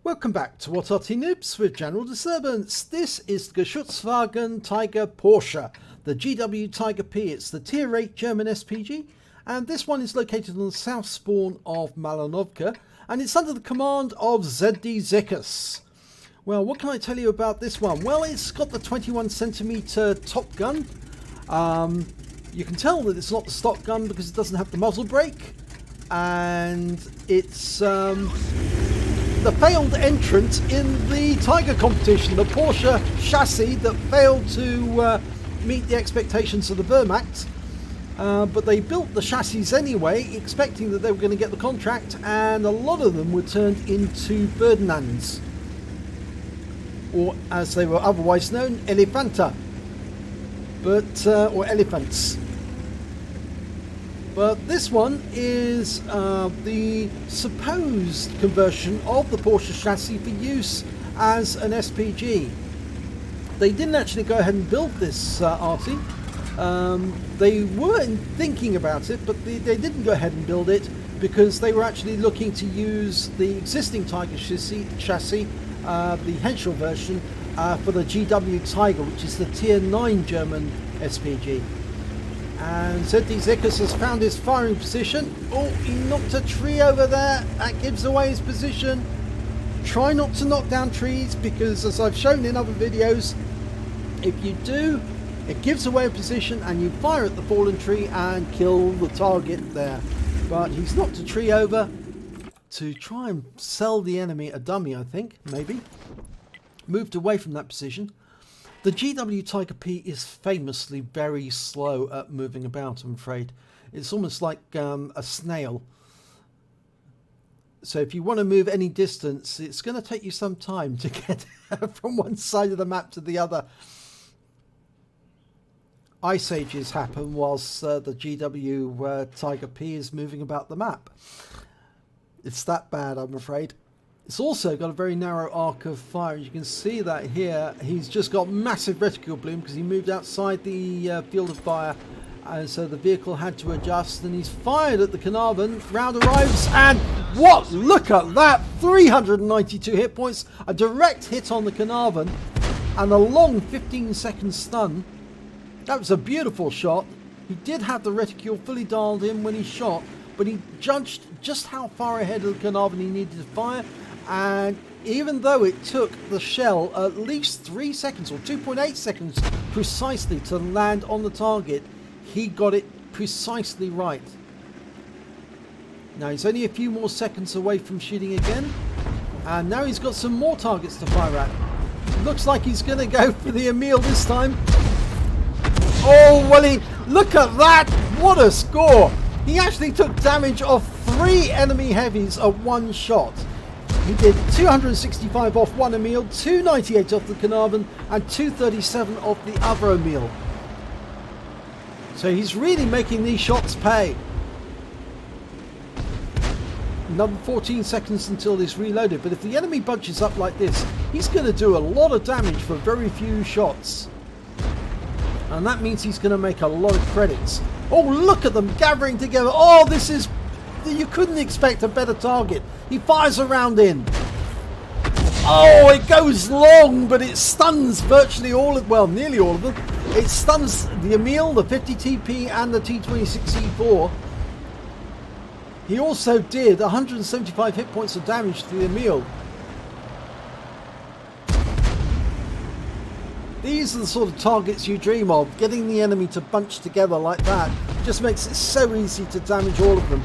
Welcome back to What Arty Noobs with General Disturbance. This is the Geschützwagen Tiger Porsche, the GW Tiger P. It's the Tier 8 German SPG, and this one is located on the south spawn of Malinovka, and it's under the command of Zdzikus. Well, what can I tell you about this one? Well, it's got the 21cm top gun. You can tell that it's not the stock gun because it doesn't have the muzzle brake, and it's the failed entrant in the Tiger competition, the Porsche chassis that failed to meet the expectations of the Wehrmacht. But they built the chassis anyway, expecting that they were going to get the contract, and a lot of them were turned into Ferdinands, or as they were otherwise known, Elefanta, or elephants. But this one is the supposed conversion of the Porsche chassis for use as an SPG. They didn't actually go ahead and build this Arty. They weren't thinking about it, but they didn't go ahead and build it because they were actually looking to use the existing Tiger chassis, the Henschel version, for the GW Tiger, which is the Tier 9 German SPG. And Zdzikus has found his firing position. Oh, he knocked a tree over there. That gives away his position. Try not to knock down trees, because as I've shown in other videos, if you do, it gives away a position and you fire at the fallen tree and kill the target there. But he's knocked a tree over to try and sell the enemy a dummy, I think, maybe. Moved away from that position. The GW Tiger P is famously very slow at moving about, I'm afraid. It's almost like a snail. So if you want to move any distance, it's going to take you some time to get from one side of the map to the other. Ice ages happen whilst the GW Tiger P is moving about the map. It's that bad, I'm afraid. It's also got a very narrow arc of fire. You can see that here. He's just got massive reticle bloom because he moved outside the field of fire, and so the vehicle had to adjust, and he's fired at the Carnarvon. Round arrives, and what? Look at that! 392 hit points, a direct hit on the Carnarvon, and a long 15-second stun. That was a beautiful shot. He did have the reticule fully dialed in when he shot, but he judged just how far ahead of the Carnarvon he needed to fire. And even though it took the shell at least 3 seconds or 2.8 seconds precisely to land on the target, he got it precisely right. Now he's only a few more seconds away from shooting again, and now he's got some more targets to fire at. Looks like he's going to go for the Emil this time. Oh, well, look at that! What a score! He actually took damage of 3 enemy heavies at one shot. He did 265 off one Emil, 298 off the Carnarvon, and 237 off the other Emil. So he's really making these shots pay. Another 14 seconds until he's reloaded, but if the enemy bunches up like this, he's going to do a lot of damage for very few shots. And that means he's going to make a lot of credits. Oh, look at them gathering together. Oh, this is... You couldn't expect a better target. He fires a round in. Oh, it goes long, but it stuns virtually all of, well, nearly all of them. It stuns the Emil, the 50TP, and the T26E4. He also did 175 hit points of damage to the Emil. These are the sort of targets you dream of. Getting the enemy to bunch together like that just makes it so easy to damage all of them.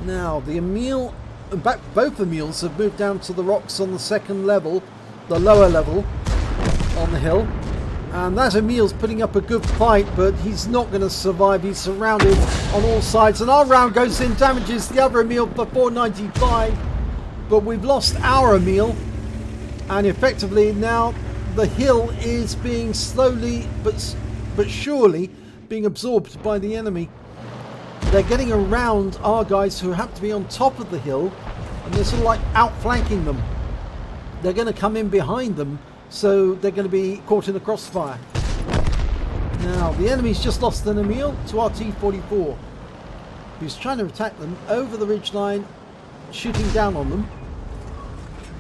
Now, the Emil, in fact, both Emils have moved down to the rocks on the second level, the lower level on the hill. And that Emil's putting up a good fight, but he's not going to survive. He's surrounded on all sides. And our round goes in, damages the other Emil for 495. But we've lost our Emil. And effectively now the hill is being slowly but surely being absorbed by the enemy. They're getting around our guys who happen to be on top of the hill, and they're sort of like outflanking them. They're going to come in behind them, so they're going to be caught in the crossfire. Now, the enemy's just lost an Emil to our T44, who's trying to attack them over the ridgeline, shooting down on them.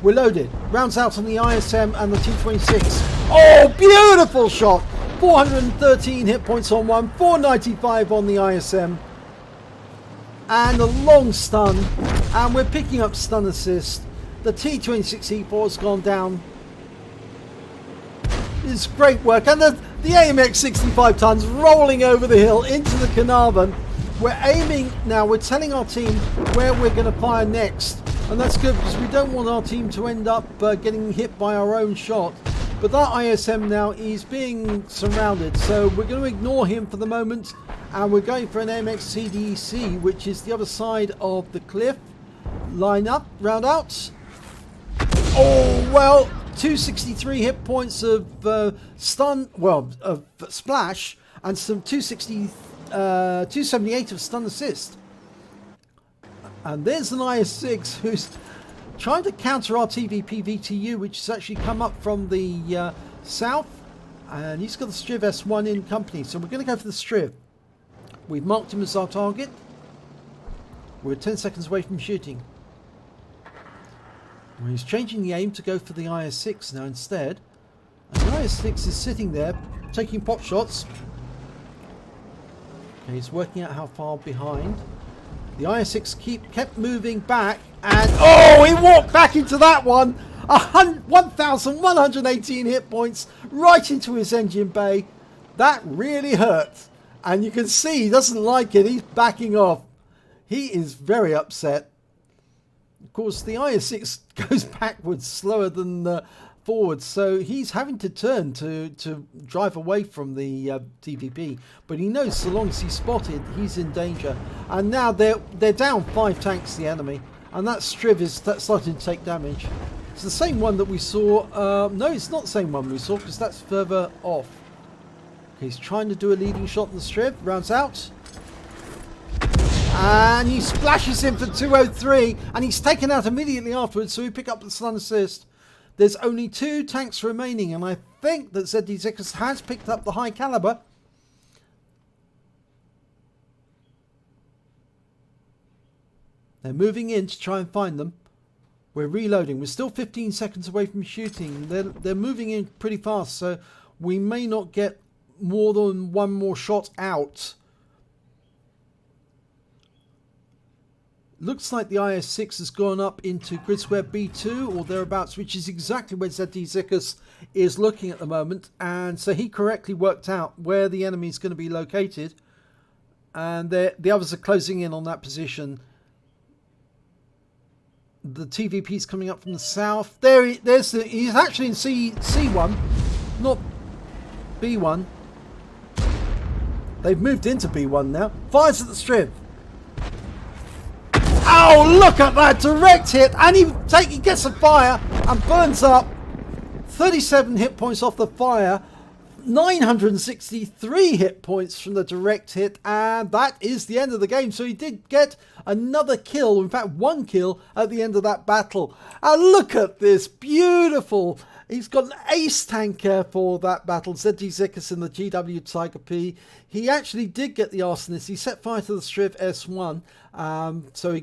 We're loaded. Rounds out on the ISM and the T26. Oh, beautiful shot. 413 hit points on one, 495 on the ISM. And a long stun. And we're picking up stun assist. The T26E4 has gone down. It's great work. And the AMX 65 tons rolling over the hill into the Carnarvon. We're aiming now. We're telling our team where we're going to fire next. And that's good because we don't want our team to end up getting hit by our own shot. But that ISM now is being surrounded. So we're going to ignore him for the moment. And we're going for an MX CDC, which is the other side of the cliff. Line up, round out. Oh, well, 263 hit points of stun, well, of splash. And some 278 of stun assist. And there's an IS-6 who's trying to counter our TVP VTU, which has actually come up from the south. And he's got the Striv S1 in company. So we're going to go for the Striv. We've marked him as our target. We're 10 seconds away from shooting. Well, he's changing the aim to go for the IS-6 now instead. And the IS-6 is sitting there taking pot shots. Okay, he's working out how far behind. The IS-6 kept moving back, and oh, he walked back into that one. 1,118 hit points right into his engine bay. That really hurt, and you can see he doesn't like it. He's backing off. He is very upset. Of course, the IS-6 goes backwards slower than forwards, so he's having to turn to drive away from the TVP, but he knows so long as he's spotted, he's in danger. And now they're down 5 tanks, the enemy, and that Striv is starting to take damage. It's the same one that we saw. No, it's not the same one we saw because that's further off. Okay, he's trying to do a leading shot on the Striv. Rounds out. And he splashes him for 203, and he's taken out immediately afterwards, so we pick up the stun assist. There's only 2 tanks remaining, and I think that Zdzikus has picked up the high caliber. They're moving in to try and find them. We're reloading. We're still 15 seconds away from shooting. They're moving in pretty fast, so we may not get more than one more shot out. Looks like the IS-6 has gone up into grid square B2 or thereabouts, which is exactly where Zdzikus is looking at the moment. And so he correctly worked out where the enemy is going to be located. And the others are closing in on that position. The TVP is coming up from the south. He's actually in C1, not B1. They've moved into B1 now. Fires at the Striv. Oh, look at that direct hit, and he gets a fire and burns up. 37 hit points off the fire, 963 hit points from the direct hit, and that is the end of the game. So he did get another kill, in fact 1 kill at the end of that battle. And look at this, beautiful. He's got an ace tanker for that battle, Zdzikus in the GW Tiger P. He actually did get the arsonist. He set fire to the Striv S1. So he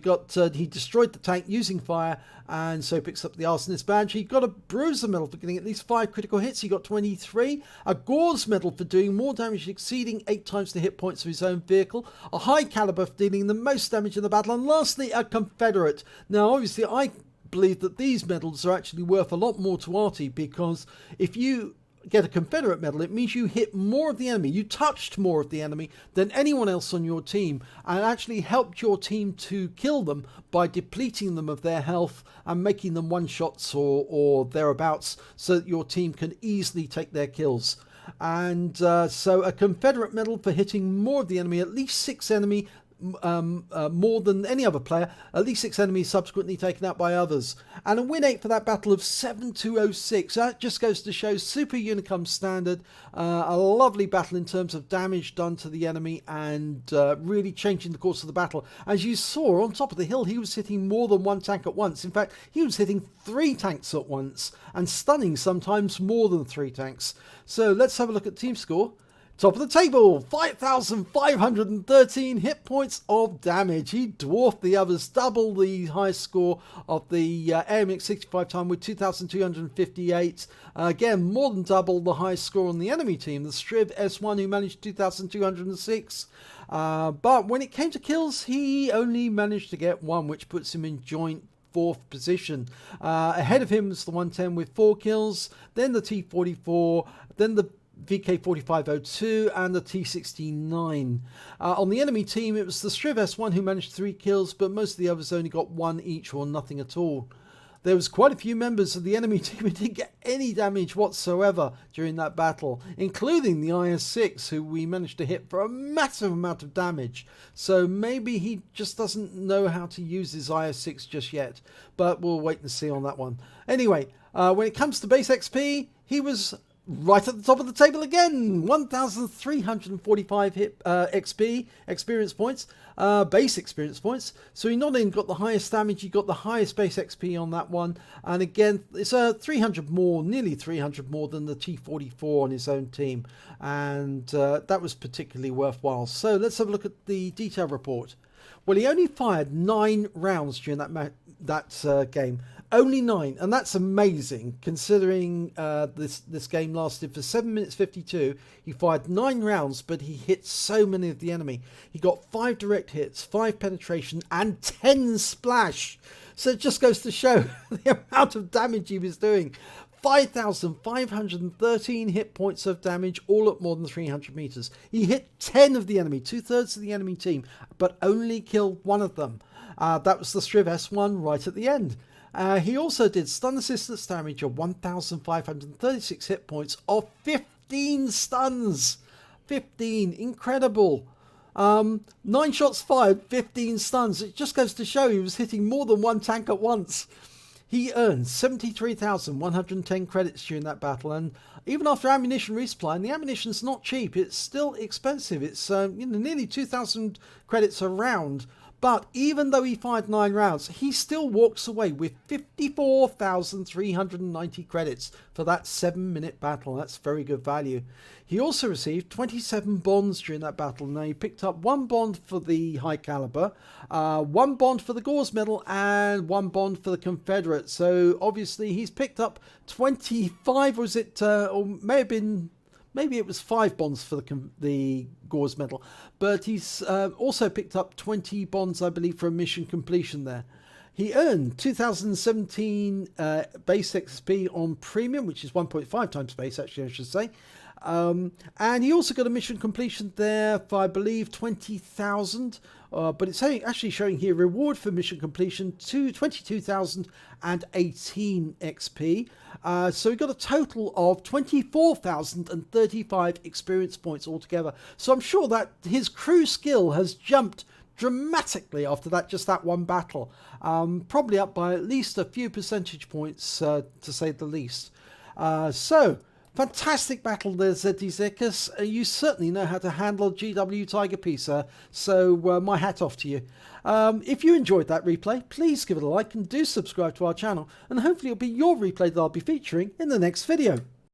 destroyed the tank using fire, and so he picks up the arsonist badge. He got a bruiser medal for getting at least 5 critical hits. He got 23. A Gore's medal for doing more damage, exceeding 8 times the hit points of his own vehicle. A high caliber for dealing the most damage in the battle. And lastly, a Confederate. Now, obviously, I believe that these medals are actually worth a lot more to Arty, because if you get a Confederate medal, it means you hit more of the enemy, you touched more of the enemy than anyone else on your team, and actually helped your team to kill them by depleting them of their health and making them one-shots or thereabouts, so that your team can easily take their kills. And so a Confederate medal for hitting more of the enemy, at least 6 enemy, more than any other player, at least 6 enemies subsequently taken out by others, and a win 8 for that battle of 7206. That just goes to show super Unicum standard, a lovely battle in terms of damage done to the enemy, and really changing the course of the battle. As you saw on top of the hill, he was hitting more than 1 tank at once. In fact, he was hitting 3 tanks at once and stunning sometimes more than 3 tanks. So let's have a look at team score. Top of the table, 5,513 hit points of damage. He dwarfed the others, double the high score of the AMX 65 time with 2,258. Again, more than double the high score on the enemy team, the Striv S1, who managed 2,206. But when it came to kills, he only managed to get one, which puts him in joint 4th position. Ahead of him was the 110 with 4 kills, then the T44, then the VK4502 and the T69. On the enemy team, it was the Striv S1 who managed 3 kills, but most of the others only got 1 each or nothing at all. There was quite a few members of the enemy team who didn't get any damage whatsoever during that battle, including the IS-6, who we managed to hit for a massive amount of damage. So maybe he just doesn't know how to use his IS-6 just yet, but we'll wait and see on that one. Anyway, when it comes to base XP, he was right at the top of the table again. 1,345 hit XP, experience points, base experience points. So he not only got the highest damage, he got the highest base XP on that one. And again, it's 300 more, nearly 300 more than the T44 on his own team. And that was particularly worthwhile. So let's have a look at the detail report. Well, he only fired 9 rounds during that game. Only 9, and that's amazing considering this game lasted for 7 minutes 52. He fired 9 rounds, but he hit so many of the enemy. He got 5 direct hits, 5 penetration, and 10 splash. So it just goes to show the amount of damage he was doing. 5,513 hit points of damage, all at more than 300 meters. He hit 10 of the enemy, 2/3 of the enemy team, but only killed 1 of them. That was the Striv S1 right at the end. He also did stun assistance damage of 1,536 hit points of 15 stuns. 15, incredible. 9 shots fired, 15 stuns. It just goes to show he was hitting more than 1 tank at once. He earned 73,110 credits during that battle, and even after ammunition resupply, and the ammunition's not cheap, it's still expensive. It's nearly 2,000 credits a round. But even though he fired 9 rounds, he still walks away with 54,390 credits for that 7-minute battle. That's very good value. He also received 27 bonds during that battle. Now, he picked up 1 bond for the high caliber, 1 bond for the Gore's medal, and 1 bond for the Confederate. So obviously he's picked up 25, was it, or maybe it was 5 bonds for the Gore's medal, but he's also picked up 20 bonds, I believe, for a mission completion there. He earned 2017 base XP on premium, which is 1.5 times base, actually, I should say. And he also got a mission completion there for, I believe, 20,000. But it's actually showing here reward for mission completion to 22,018 XP. So he got a total of 24,035 experience points altogether. So I'm sure that his crew skill has jumped dramatically after just that one battle. Probably up by at least a few percentage points, to say the least. So fantastic battle there, Zdzikus. You certainly know how to handle GW Tiger P, sir. So my hat off to you. If you enjoyed that replay, please give it a like and do subscribe to our channel. And hopefully it'll be your replay that I'll be featuring in the next video.